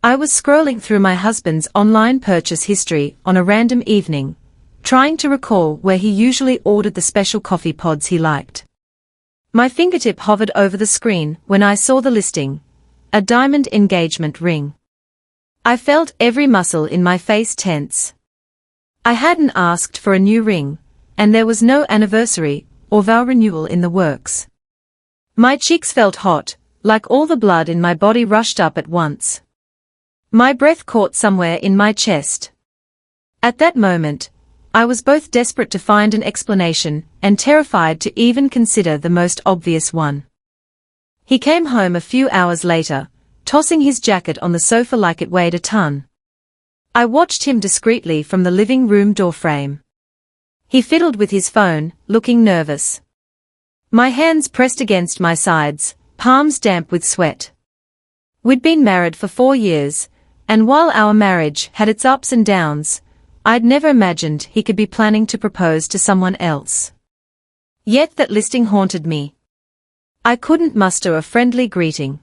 I was scrolling through my husband's online purchase history on a random evening, trying to recall where he usually ordered the special coffee pods he liked. My fingertip hovered over the screen when I saw the listing, a diamond engagement ring. I felt every muscle in my face tense. I hadn't asked for a new ring, and there was no anniversary or vow renewal in the works. My cheeks felt hot, like all the blood in my body rushed up at once. My breath caught somewhere in my chest. At that moment, I was both desperate to find an explanation and terrified to even consider the most obvious one. He came home a few hours later, tossing his jacket on the sofa like it weighed a ton. I watched him discreetly from the living room doorframe. He fiddled with his phone, looking nervous. My hands pressed against my sides, palms damp with sweat. We'd been married for 4 years, and while our marriage had its ups and downs, I'd never imagined he could be planning to propose to someone else. Yet that listing haunted me. I couldn't muster a friendly greeting.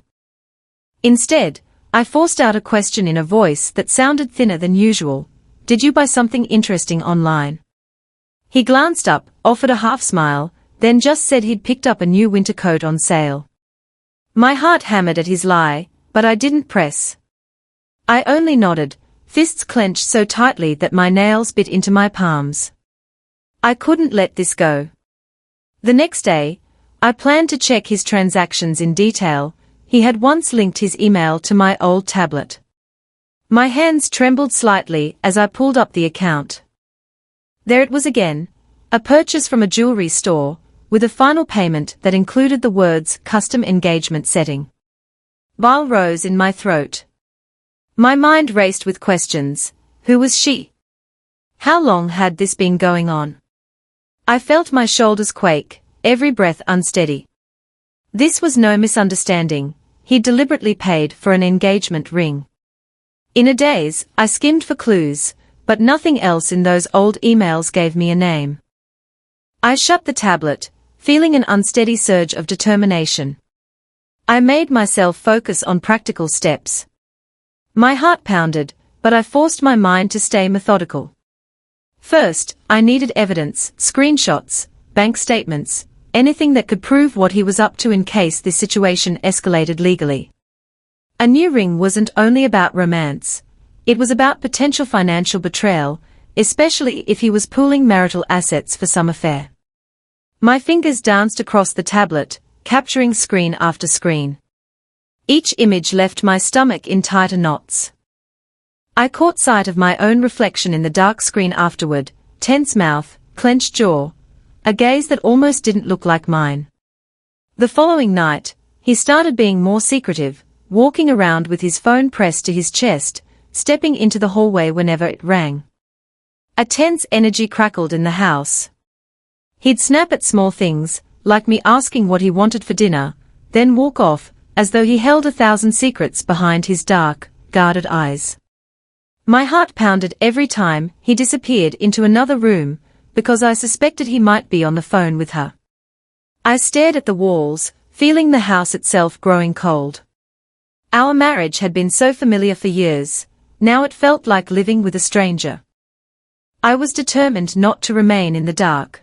Instead, I forced out a question in a voice that sounded thinner than usual. Did you buy something interesting online? He glanced up, offered a half-smile, then just said he'd picked up a new winter coat on sale. My heart hammered at his lie, but I didn't press. I only nodded, fists clenched so tightly that my nails bit into my palms. I couldn't let this go. The next day, I planned to check his transactions in detail. He had once linked his email to my old tablet. My hands trembled slightly as I pulled up the account. There it was again, a purchase from a jewelry store, with a final payment that included the words custom engagement setting. Bile rose in my throat. My mind raced with questions. Who was she? How long had this been going on? I felt my shoulders quake, every breath unsteady. This was no misunderstanding. He'd deliberately paid for an engagement ring. In a daze, I skimmed for clues, but nothing else in those old emails gave me a name. I shut the tablet, feeling an unsteady surge of determination. I made myself focus on practical steps. My heart pounded, but I forced my mind to stay methodical. First, I needed evidence, screenshots, bank statements, anything that could prove what he was up to in case this situation escalated legally. A new ring wasn't only about romance. It was about potential financial betrayal, especially if he was pooling marital assets for some affair. My fingers danced across the tablet, capturing screen after screen. Each image left my stomach in tighter knots. I caught sight of my own reflection in the dark screen afterward, tense mouth, clenched jaw, a gaze that almost didn't look like mine. The following night, he started being more secretive, walking around with his phone pressed to his chest, stepping into the hallway whenever it rang. A tense energy crackled in the house. He'd snap at small things, like me asking what he wanted for dinner, then walk off, as though he held 1,000 secrets behind his dark, guarded eyes. My heart pounded every time he disappeared into another room, because I suspected he might be on the phone with her. I stared at the walls, feeling the house itself growing cold. Our marriage had been so familiar for years, now it felt like living with a stranger. I was determined not to remain in the dark.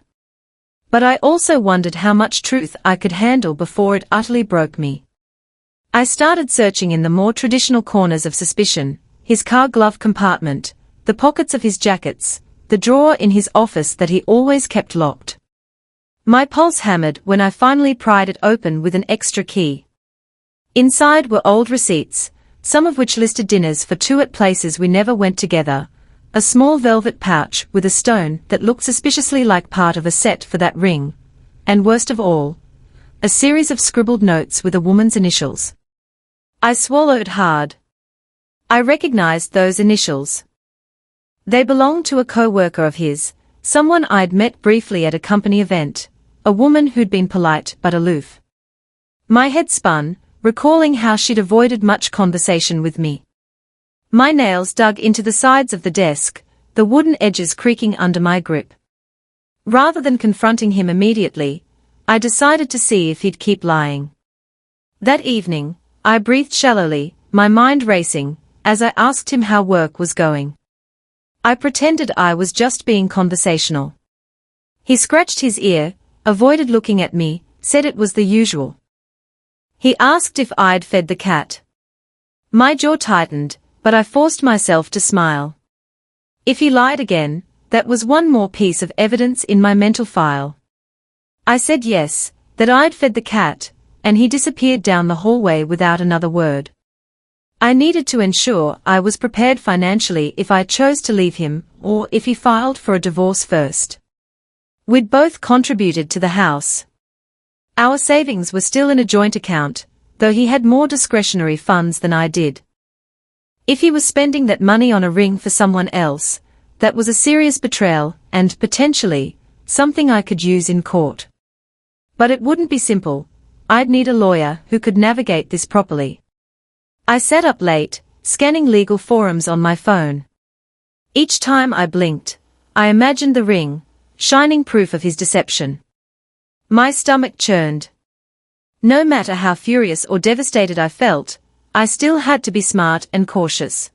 But I also wondered how much truth I could handle before it utterly broke me. I started searching in the more traditional corners of suspicion, his car glove compartment, the pockets of his jackets, the drawer in his office that he always kept locked. My pulse hammered when I finally pried it open with an extra key. Inside were old receipts, some of which listed dinners for 2 at places we never went together, a small velvet pouch with a stone that looked suspiciously like part of a set for that ring, and worst of all, a series of scribbled notes with a woman's initials. I swallowed hard. I recognized those initials. They belonged to a co-worker of his, someone I'd met briefly at a company event, a woman who'd been polite but aloof. My head spun, recalling how she'd avoided much conversation with me. My nails dug into the sides of the desk, the wooden edges creaking under my grip. Rather than confronting him immediately, I decided to see if he'd keep lying. That evening, I breathed shallowly, my mind racing, as I asked him how work was going. I pretended I was just being conversational. He scratched his ear, avoided looking at me, said it was the usual. He asked if I'd fed the cat. My jaw tightened, but I forced myself to smile. If he lied again, that was one more piece of evidence in my mental file. I said yes, that I'd fed the cat, and he disappeared down the hallway without another word. I needed to ensure I was prepared financially if I chose to leave him, or if he filed for a divorce first. We'd both contributed to the house. Our savings were still in a joint account, though he had more discretionary funds than I did. If he was spending that money on a ring for someone else, that was a serious betrayal and, potentially, something I could use in court. But it wouldn't be simple. I'd need a lawyer who could navigate this properly. I sat up late, scanning legal forums on my phone. Each time I blinked, I imagined the ring, shining proof of his deception. My stomach churned. No matter how furious or devastated I felt, I still had to be smart and cautious.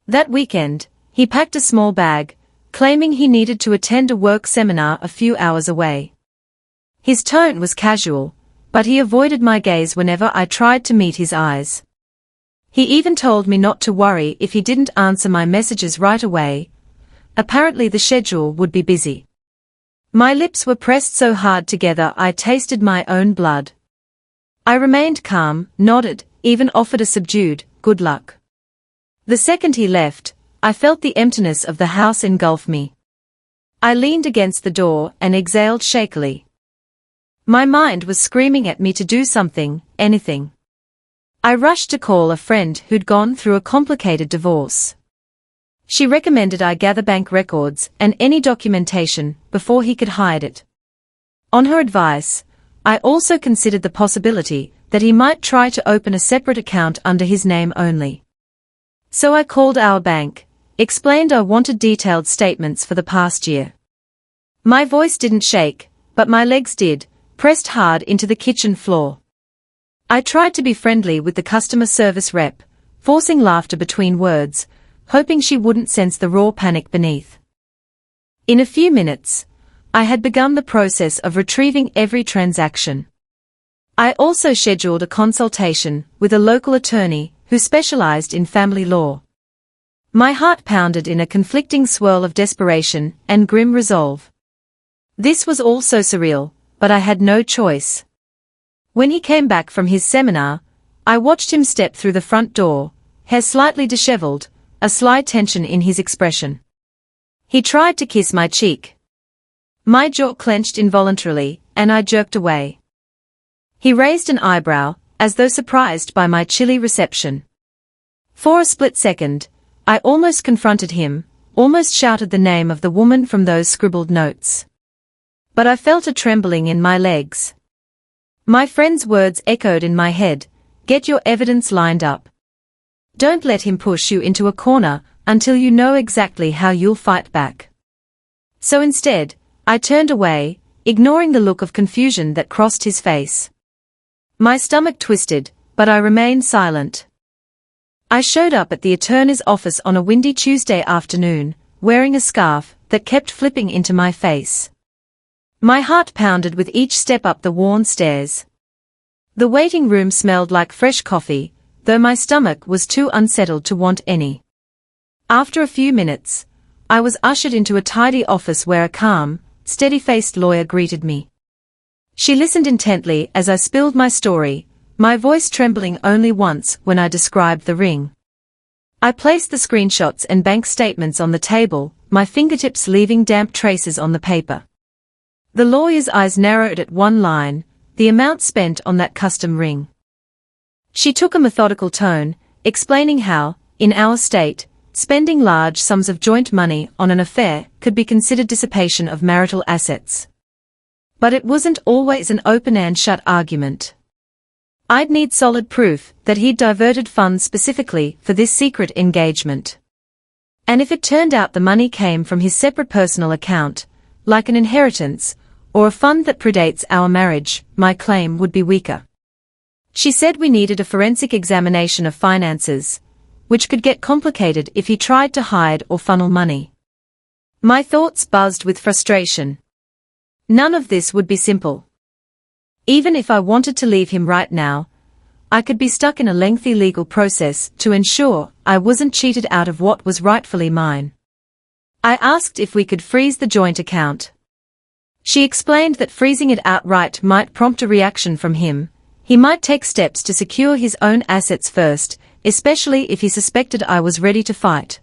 That weekend, he packed a small bag, claiming he needed to attend a work seminar a few hours away. His tone was casual, but he avoided my gaze whenever I tried to meet his eyes. He even told me not to worry if he didn't answer my messages right away. Apparently the schedule would be busy. My lips were pressed so hard together I tasted my own blood. I remained calm, nodded, even offered a subdued, good luck. The second he left, I felt the emptiness of the house engulf me. I leaned against the door and exhaled shakily. My mind was screaming at me to do something, anything. I rushed to call a friend who'd gone through a complicated divorce. She recommended I gather bank records and any documentation before he could hide it. On her advice, I also considered the possibility that he might try to open a separate account under his name only. So I called our bank, explained I wanted detailed statements for the past year. My voice didn't shake, but my legs did, pressed hard into the kitchen floor. I tried to be friendly with the customer service rep, forcing laughter between words, hoping she wouldn't sense the raw panic beneath. In a few minutes, I had begun the process of retrieving every transaction. I also scheduled a consultation with a local attorney who specialized in family law. My heart pounded in a conflicting swirl of desperation and grim resolve. This was all so surreal, but I had no choice. When he came back from his seminar, I watched him step through the front door, hair slightly disheveled, a sly tension in his expression. He tried to kiss my cheek. My jaw clenched involuntarily, and I jerked away. He raised an eyebrow, as though surprised by my chilly reception. For a split second, I almost confronted him, almost shouted the name of the woman from those scribbled notes. But I felt a trembling in my legs. My friend's words echoed in my head, "Get your evidence lined up. Don't let him push you into a corner until you know exactly how you'll fight back." So instead, I turned away, ignoring the look of confusion that crossed his face. My stomach twisted, but I remained silent. I showed up at the attorney's office on a windy Tuesday afternoon, wearing a scarf that kept flipping into my face. My heart pounded with each step up the worn stairs. The waiting room smelled like fresh coffee, though my stomach was too unsettled to want any. After a few minutes, I was ushered into a tidy office where a calm, steady-faced lawyer greeted me. She listened intently as I spilled my story, my voice trembling only once when I described the ring. I placed the screenshots and bank statements on the table, my fingertips leaving damp traces on the paper. The lawyer's eyes narrowed at one line, the amount spent on that custom ring. She took a methodical tone, explaining how, in our state, spending large sums of joint money on an affair could be considered dissipation of marital assets. But it wasn't always an open and shut argument. I'd need solid proof that he'd diverted funds specifically for this secret engagement. And if it turned out the money came from his separate personal account, like an inheritance, or a fund that predates our marriage, my claim would be weaker. She said we needed a forensic examination of finances, which could get complicated if he tried to hide or funnel money. My thoughts buzzed with frustration. None of this would be simple. Even if I wanted to leave him right now, I could be stuck in a lengthy legal process to ensure I wasn't cheated out of what was rightfully mine. I asked if we could freeze the joint account. She explained that freezing it outright might prompt a reaction from him. He might take steps to secure his own assets first, especially if he suspected I was ready to fight.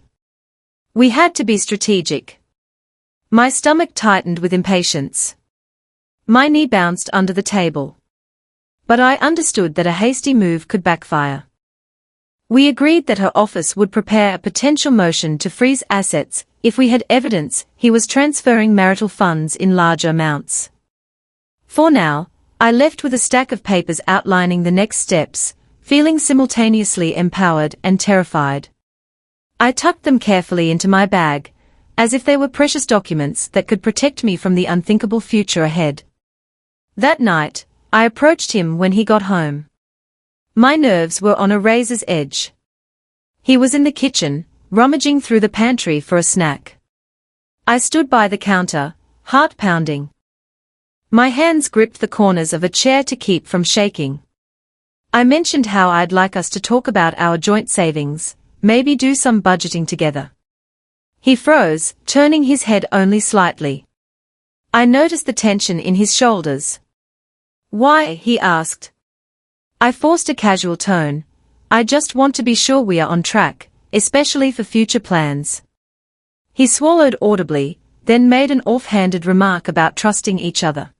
We had to be strategic. My stomach tightened with impatience. My knee bounced under the table. But I understood that a hasty move could backfire. We agreed that her office would prepare a potential motion to freeze assets if we had evidence he was transferring marital funds in larger amounts. For now, I left with a stack of papers outlining the next steps, feeling simultaneously empowered and terrified. I tucked them carefully into my bag, as if they were precious documents that could protect me from the unthinkable future ahead. That night, I approached him when he got home. My nerves were on a razor's edge. He was in the kitchen, rummaging through the pantry for a snack. I stood by the counter, heart pounding. My hands gripped the corners of a chair to keep from shaking. I mentioned how I'd like us to talk about our joint savings, maybe do some budgeting together. He froze, turning his head only slightly. I noticed the tension in his shoulders. "Why?" he asked. I forced a casual tone. "I just want to be sure we are on track, especially for future plans." He swallowed audibly, then made an offhanded remark about trusting each other.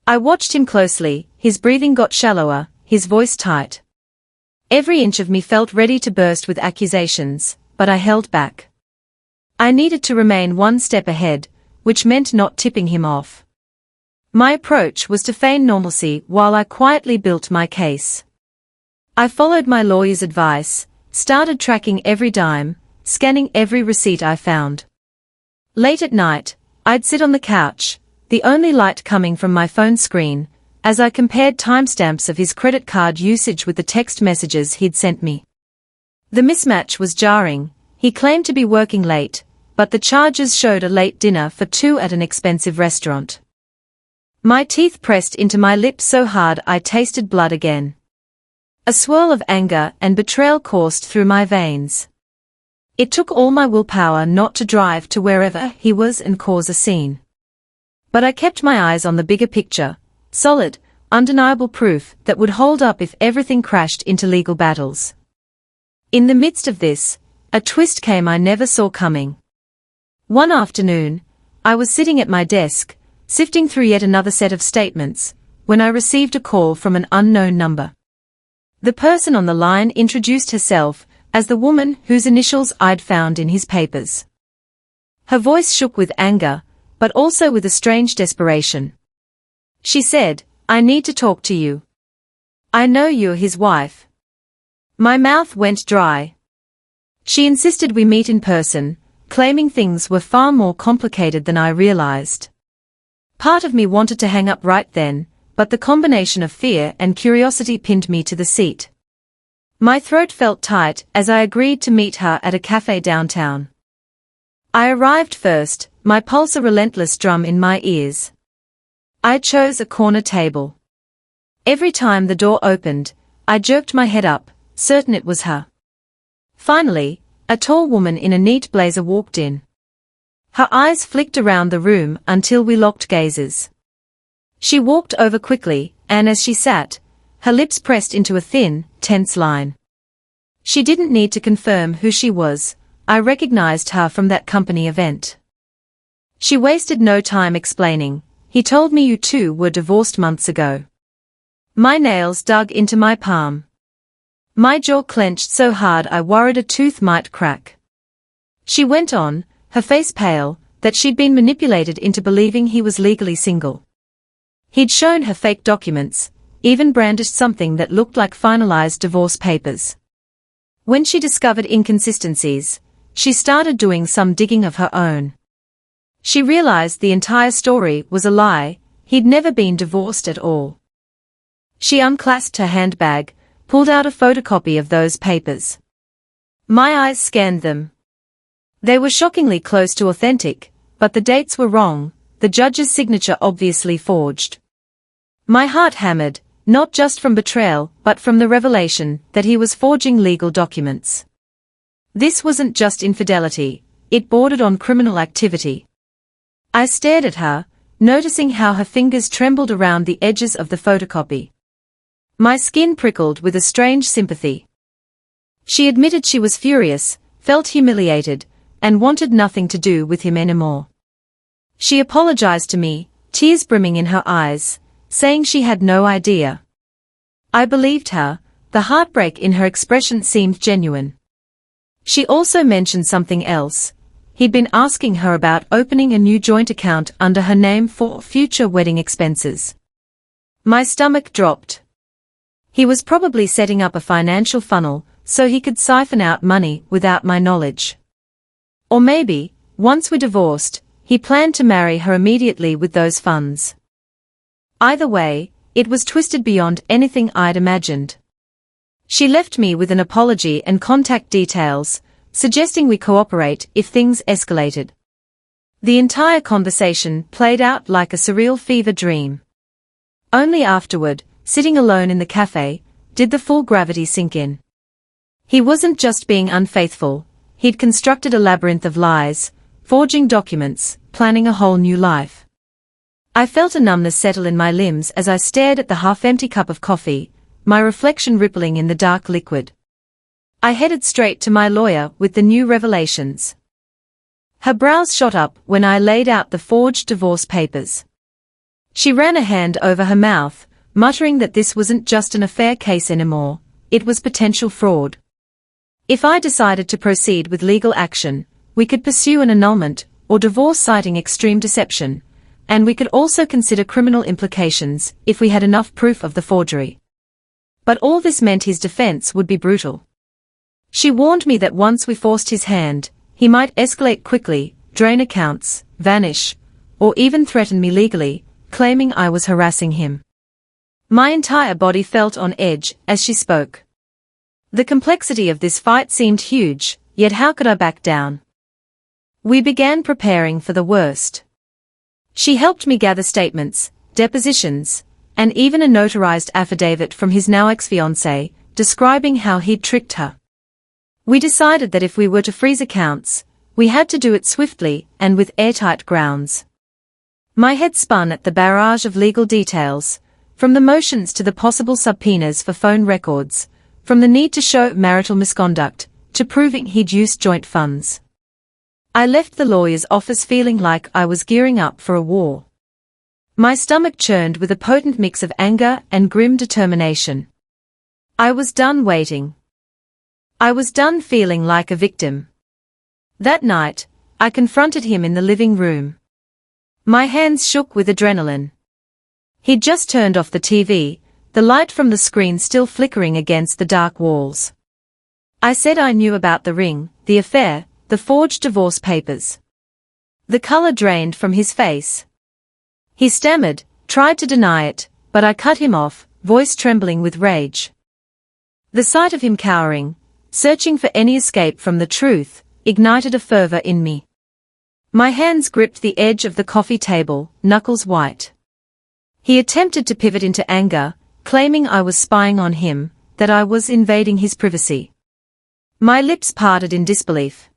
I watched him closely, his breathing got shallower, his voice tight. Every inch of me felt ready to burst with accusations, but I held back. I needed to remain one step ahead, which meant not tipping him off. My approach was to feign normalcy while I quietly built my case. I followed my lawyer's advice, started tracking every dime, scanning every receipt I found. Late at night, I'd sit on the couch, the only light coming from my phone screen, as I compared timestamps of his credit card usage with the text messages he'd sent me. The mismatch was jarring. He claimed to be working late, but the charges showed a late dinner for two at an expensive restaurant. My teeth pressed into my lips so hard I tasted blood again. A swirl of anger and betrayal coursed through my veins. It took all my willpower not to drive to wherever he was and cause a scene. But I kept my eyes on the bigger picture, solid, undeniable proof that would hold up if everything crashed into legal battles. In the midst of this, a twist came I never saw coming. One afternoon, I was sitting at my desk, sifting through yet another set of statements, when I received a call from an unknown number. The person on the line introduced herself as the woman whose initials I'd found in his papers. Her voice shook with anger, but also with a strange desperation. She said, "I need to talk to you. I know you're his wife." My mouth went dry. She insisted we meet in person, claiming things were far more complicated than I realized. Part of me wanted to hang up right then, but the combination of fear and curiosity pinned me to the seat. My throat felt tight as I agreed to meet her at a cafe downtown. I arrived first, my pulse a relentless drum in my ears. I chose a corner table. Every time the door opened, I jerked my head up, certain it was her. Finally, a tall woman in a neat blazer walked in. Her eyes flicked around the room until we locked gazes. She walked over quickly, and as she sat, her lips pressed into a thin, tense line. She didn't need to confirm who she was. I recognized her from that company event. She wasted no time explaining. "He told me you two were divorced months ago." My nails dug into my palm. My jaw clenched so hard I worried a tooth might crack. She went on, her face pale, that she'd been manipulated into believing he was legally single. He'd shown her fake documents, even brandished something that looked like finalized divorce papers. When she discovered inconsistencies, she started doing some digging of her own. She realized the entire story was a lie. He'd never been divorced at all. She unclasped her handbag, pulled out a photocopy of those papers. My eyes scanned them. They were shockingly close to authentic, but the dates were wrong, the judge's signature obviously forged. My heart hammered, not just from betrayal but from the revelation that he was forging legal documents. This wasn't just infidelity, it bordered on criminal activity. I stared at her, noticing how her fingers trembled around the edges of the photocopy. My skin prickled with a strange sympathy. She admitted she was furious, felt humiliated, and wanted nothing to do with him anymore. She apologized to me, tears brimming in her eyes, saying she had no idea. I believed her, the heartbreak in her expression seemed genuine. She also mentioned something else. He'd been asking her about opening a new joint account under her name for future wedding expenses. My stomach dropped. He was probably setting up a financial funnel so he could siphon out money without my knowledge. Or maybe, once we divorced, he planned to marry her immediately with those funds. Either way, it was twisted beyond anything I'd imagined. She left me with an apology and contact details, suggesting we cooperate if things escalated. The entire conversation played out like a surreal fever dream. Only afterward, sitting alone in the cafe, did the full gravity sink in. He wasn't just being unfaithful, he'd constructed a labyrinth of lies, forging documents, planning a whole new life. I felt a numbness settle in my limbs as I stared at the half-empty cup of coffee, my reflection rippling in the dark liquid. I headed straight to my lawyer with the new revelations. Her brows shot up when I laid out the forged divorce papers. She ran a hand over her mouth, muttering that this wasn't just an affair case anymore, it was potential fraud. If I decided to proceed with legal action, we could pursue an annulment or divorce citing extreme deception, and we could also consider criminal implications if we had enough proof of the forgery. But all this meant his defense would be brutal. She warned me that once we forced his hand, he might escalate quickly, drain accounts, vanish, or even threaten me legally, claiming I was harassing him. My entire body felt on edge as she spoke. The complexity of this fight seemed huge, yet how could I back down? We began preparing for the worst. She helped me gather statements, depositions, and even a notarized affidavit from his now ex-fiancé, describing how he'd tricked her. We decided that if we were to freeze accounts, we had to do it swiftly and with airtight grounds. My head spun at the barrage of legal details, from the motions to the possible subpoenas for phone records, from the need to show marital misconduct, to proving he'd used joint funds. I left the lawyer's office feeling like I was gearing up for a war. My stomach churned with a potent mix of anger and grim determination. I was done waiting. I was done feeling like a victim. That night, I confronted him in the living room. My hands shook with adrenaline. He'd just turned off the TV, the light from the screen still flickering against the dark walls. I said I knew about the ring, the affair, the forged divorce papers. The color drained from his face. He stammered, tried to deny it, but I cut him off, voice trembling with rage. The sight of him cowering, searching for any escape from the truth, ignited a fervor in me. My hands gripped the edge of the coffee table, knuckles white. He attempted to pivot into anger, claiming I was spying on him, that I was invading his privacy. My lips parted in disbelief.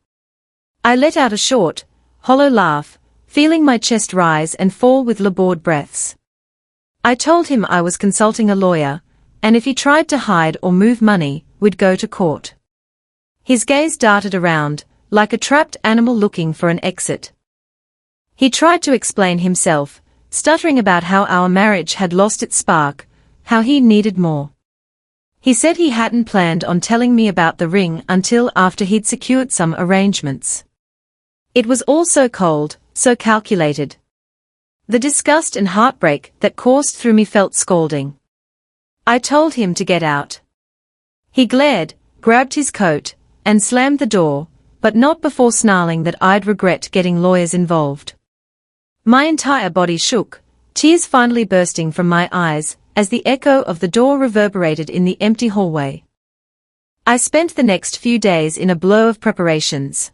I let out a short, hollow laugh, feeling my chest rise and fall with labored breaths. I told him I was consulting a lawyer, and if he tried to hide or move money, we'd go to court. His gaze darted around, like a trapped animal looking for an exit. He tried to explain himself, stuttering about how our marriage had lost its spark, how he needed more. He said he hadn't planned on telling me about the ring until after he'd secured some arrangements. It was all so cold, so calculated. The disgust and heartbreak that coursed through me felt scalding. I told him to get out. He glared, grabbed his coat, and slammed the door, but not before snarling that I'd regret getting lawyers involved. My entire body shook, tears finally bursting from my eyes, as the echo of the door reverberated in the empty hallway. I spent the next few days in a blow of preparations.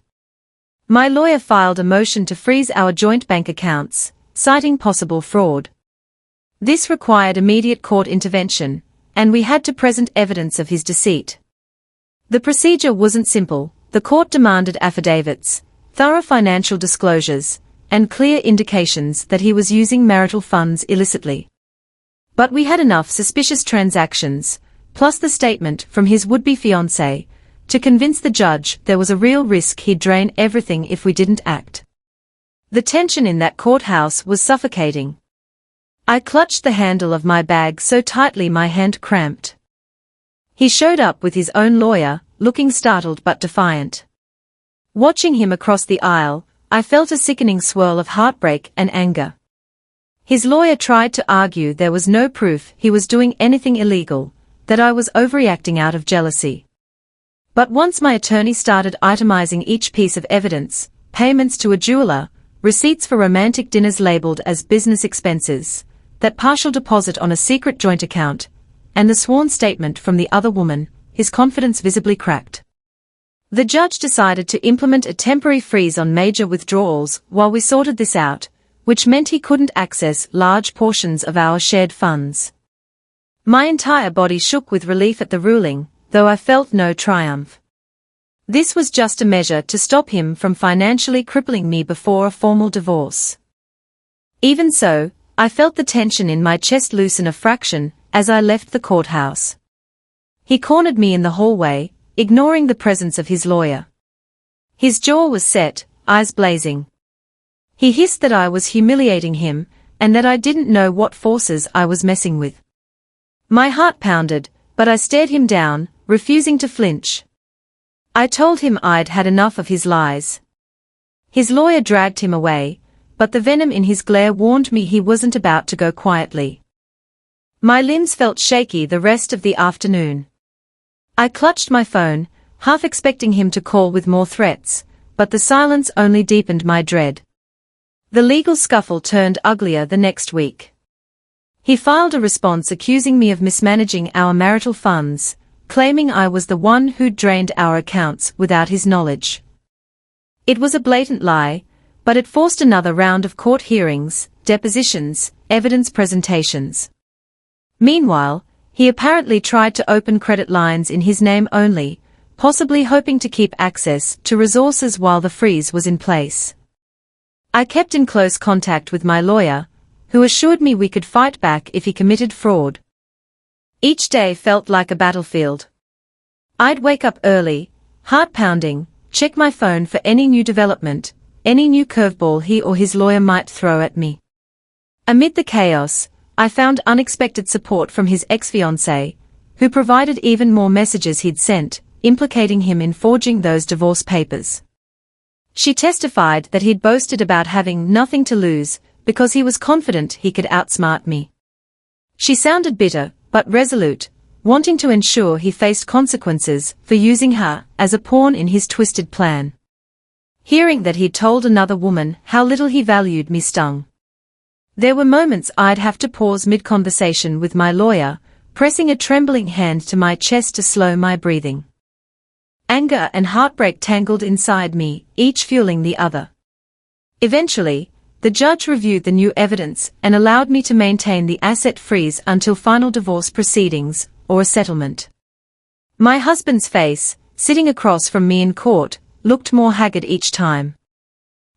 My lawyer filed a motion to freeze our joint bank accounts, citing possible fraud. This required immediate court intervention, and we had to present evidence of his deceit. The procedure wasn't simple. The court demanded affidavits, thorough financial disclosures, and clear indications that he was using marital funds illicitly. But we had enough suspicious transactions, plus the statement from his would-be fiancé, to convince the judge there was a real risk he'd drain everything if we didn't act. The tension in that courthouse was suffocating. I clutched the handle of my bag so tightly my hand cramped. He showed up with his own lawyer, looking startled but defiant. Watching him across the aisle, I felt a sickening swirl of heartbreak and anger. His lawyer tried to argue there was no proof he was doing anything illegal, that I was overreacting out of jealousy. But once my attorney started itemizing each piece of evidence, payments to a jeweler, receipts for romantic dinners labeled as business expenses, that partial deposit on a secret joint account, and the sworn statement from the other woman, his confidence visibly cracked. The judge decided to implement a temporary freeze on major withdrawals while we sorted this out, which meant he couldn't access large portions of our shared funds. My entire body shook with relief at the ruling, though I felt no triumph. This was just a measure to stop him from financially crippling me before a formal divorce. Even so, I felt the tension in my chest loosen a fraction as I left the courthouse. He cornered me in the hallway, ignoring the presence of his lawyer. His jaw was set, eyes blazing. He hissed that I was humiliating him, and that I didn't know what forces I was messing with. My heart pounded, but I stared him down, refusing to flinch. I told him I'd had enough of his lies. His lawyer dragged him away, but the venom in his glare warned me he wasn't about to go quietly. My limbs felt shaky the rest of the afternoon. I clutched my phone, half expecting him to call with more threats, but the silence only deepened my dread. The legal scuffle turned uglier the next week. He filed a response accusing me of mismanaging our marital funds, claiming I was the one who'd drained our accounts without his knowledge. It was a blatant lie, but it forced another round of court hearings, depositions, evidence presentations. Meanwhile, he apparently tried to open credit lines in his name only, possibly hoping to keep access to resources while the freeze was in place. I kept in close contact with my lawyer, who assured me we could fight back if he committed fraud. Each day felt like a battlefield. I'd wake up early, heart pounding, check my phone for any new development, any new curveball he or his lawyer might throw at me. Amid the chaos, I found unexpected support from his ex-fiancée, who provided even more messages he'd sent, implicating him in forging those divorce papers. She testified that he'd boasted about having nothing to lose, because he was confident he could outsmart me. She sounded bitter, but resolute, wanting to ensure he faced consequences for using her as a pawn in his twisted plan. Hearing that he'd told another woman how little he valued me stung. There were moments I'd have to pause mid-conversation with my lawyer, pressing a trembling hand to my chest to slow my breathing. Anger and heartbreak tangled inside me, each fueling the other. Eventually, the judge reviewed the new evidence and allowed me to maintain the asset freeze until final divorce proceedings, or a settlement. My husband's face, sitting across from me in court, looked more haggard each time.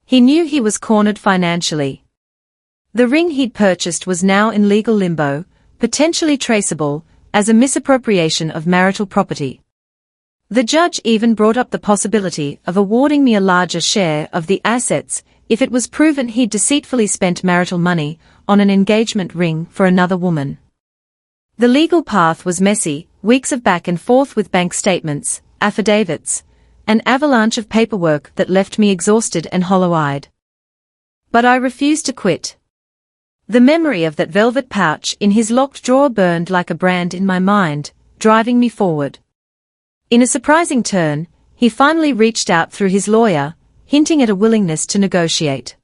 He knew he was cornered financially. The ring he'd purchased was now in legal limbo, potentially traceable, as a misappropriation of marital property. The judge even brought up the possibility of awarding me a larger share of the assets if it was proven he'd deceitfully spent marital money on an engagement ring for another woman. The legal path was messy, weeks of back and forth with bank statements, affidavits, an avalanche of paperwork that left me exhausted and hollow-eyed. But I refused to quit. The memory of that velvet pouch in his locked drawer burned like a brand in my mind, driving me forward. In a surprising turn, he finally reached out through his lawyer, hinting at a willingness to negotiate.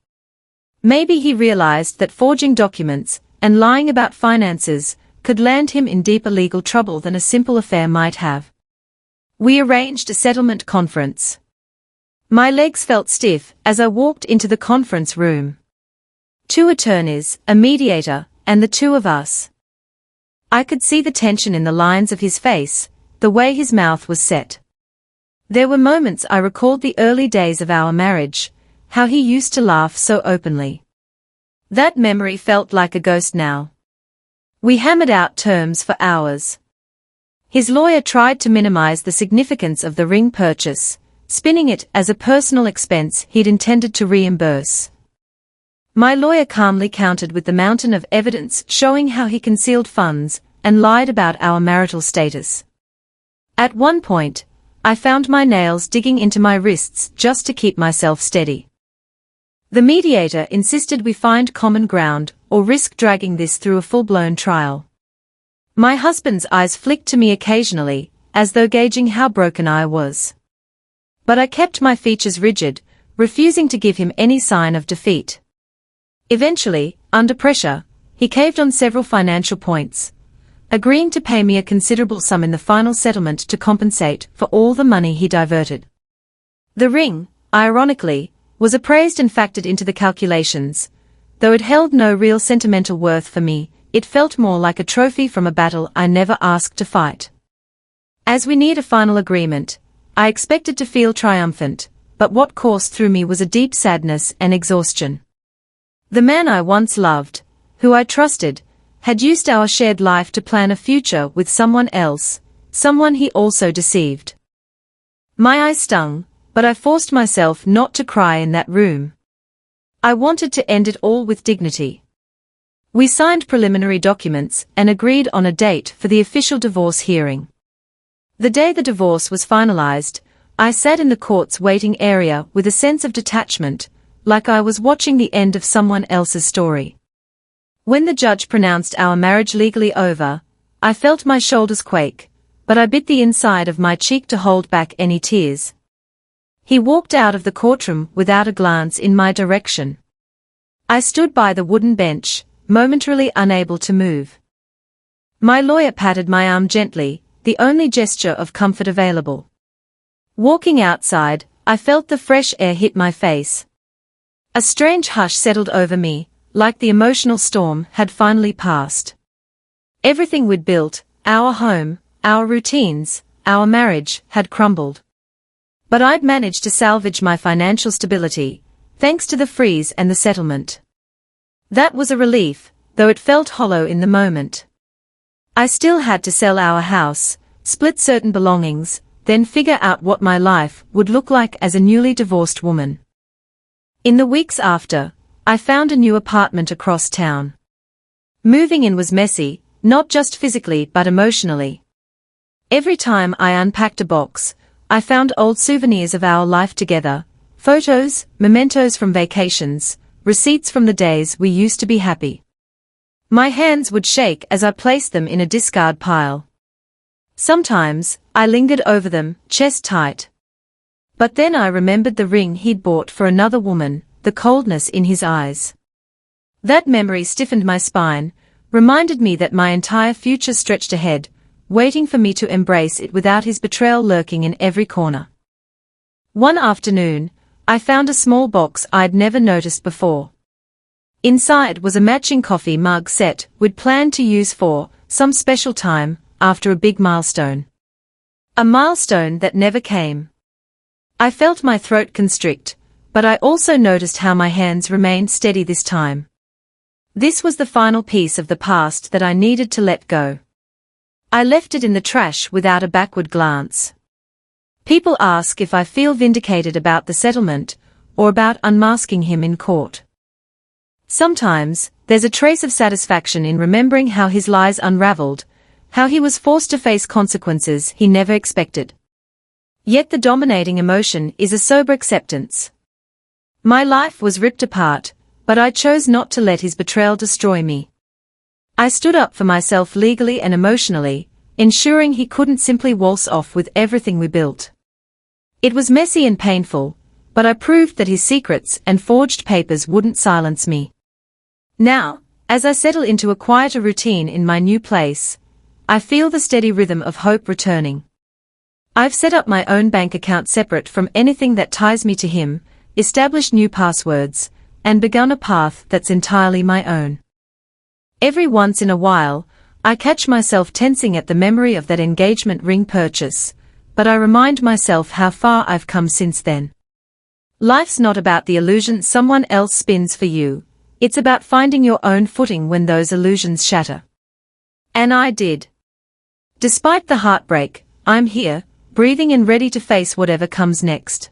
Maybe he realized that forging documents and lying about finances could land him in deeper legal trouble than a simple affair might have. We arranged a settlement conference. My legs felt stiff as I walked into the conference room. 2 attorneys, a mediator, and the 2 of us. I could see the tension in the lines of his face, the way his mouth was set. There were moments I recalled the early days of our marriage, how he used to laugh so openly. That memory felt like a ghost now. We hammered out terms for hours. His lawyer tried to minimize the significance of the ring purchase, spinning it as a personal expense he'd intended to reimburse. My lawyer calmly countered with the mountain of evidence showing how he concealed funds and lied about our marital status. At one point, I found my nails digging into my wrists just to keep myself steady. The mediator insisted we find common ground or risk dragging this through a full-blown trial. My husband's eyes flicked to me occasionally, as though gauging how broken I was. But I kept my features rigid, refusing to give him any sign of defeat. Eventually, under pressure, he caved on several financial points, agreeing to pay me a considerable sum in the final settlement to compensate for all the money he diverted. The ring, ironically, was appraised and factored into the calculations. Though it held no real sentimental worth for me, it felt more like a trophy from a battle I never asked to fight. As we neared a final agreement, I expected to feel triumphant, but what coursed through me was a deep sadness and exhaustion. The man I once loved, who I trusted, had used our shared life to plan a future with someone else, someone he also deceived. My eyes stung, but I forced myself not to cry in that room. I wanted to end it all with dignity. We signed preliminary documents and agreed on a date for the official divorce hearing. The day the divorce was finalized, I sat in the court's waiting area with a sense of detachment, like I was watching the end of someone else's story. When the judge pronounced our marriage legally over, I felt my shoulders quake, but I bit the inside of my cheek to hold back any tears. He walked out of the courtroom without a glance in my direction. I stood by the wooden bench, momentarily unable to move. My lawyer patted my arm gently, the only gesture of comfort available. Walking outside, I felt the fresh air hit my face. A strange hush settled over me, like the emotional storm had finally passed. Everything we'd built, our home, our routines, our marriage, had crumbled. But I'd managed to salvage my financial stability, thanks to the freeze and the settlement. That was a relief, though it felt hollow in the moment. I still had to sell our house, split certain belongings, then figure out what my life would look like as a newly divorced woman. In the weeks after, I found a new apartment across town. Moving in was messy, not just physically but emotionally. Every time I unpacked a box, I found old souvenirs of our life together, photos, mementos from vacations, receipts from the days we used to be happy. My hands would shake as I placed them in a discard pile. Sometimes, I lingered over them, chest tight. But then I remembered the ring he'd bought for another woman, the coldness in his eyes. That memory stiffened my spine, reminded me that my entire future stretched ahead, waiting for me to embrace it without his betrayal lurking in every corner. One afternoon, I found a small box I'd never noticed before. Inside was a matching coffee mug set we'd planned to use for some special time after a big milestone. A milestone that never came. I felt my throat constrict, but I also noticed how my hands remained steady this time. This was the final piece of the past that I needed to let go. I left it in the trash without a backward glance. People ask if I feel vindicated about the settlement, or about unmasking him in court. Sometimes, there's a trace of satisfaction in remembering how his lies unraveled, how he was forced to face consequences he never expected. Yet the dominating emotion is a sober acceptance. My life was ripped apart, but I chose not to let his betrayal destroy me. I stood up for myself legally and emotionally, ensuring he couldn't simply waltz off with everything we built. It was messy and painful, but I proved that his secrets and forged papers wouldn't silence me. Now, as I settle into a quieter routine in my new place, I feel the steady rhythm of hope returning. I've set up my own bank account separate from anything that ties me to him, established new passwords, and begun a path that's entirely my own. Every once in a while, I catch myself tensing at the memory of that engagement ring purchase, but I remind myself how far I've come since then. Life's not about the illusion someone else spins for you, it's about finding your own footing when those illusions shatter. And I did. Despite the heartbreak, I'm here, breathing and ready to face whatever comes next.